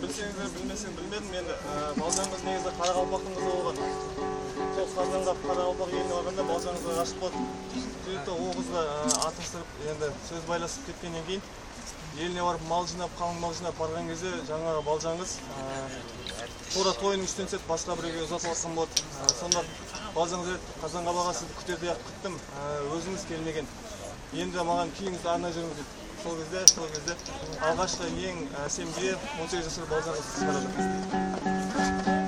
білсеңіздер, білмесең білмедім. Енді балжаңыз негізі Қарақалпақтың қызы болған. Сол Қазанғап Қарақалпақ еліне барғанда балжаңызға ғашық болды. Сөйтті ол қызға атыстырып, енді сөз байласып кеткеннен кейін еліне барып мал жинап, қалың мал жинап барған кезде жаңағы балжаңыз тура тойының үстінен сәт басқа біреуге ұзатып алған болды. Сонда балжаңыз Қазанғап аға сізді күтердей-ақ күттім, өзіңіз келмеген. Енді маған күйіңізді арнай жүріңіз дейді. Сол кезде алғашқы ең әсем бие 18 жасар балжаңыз шығарады.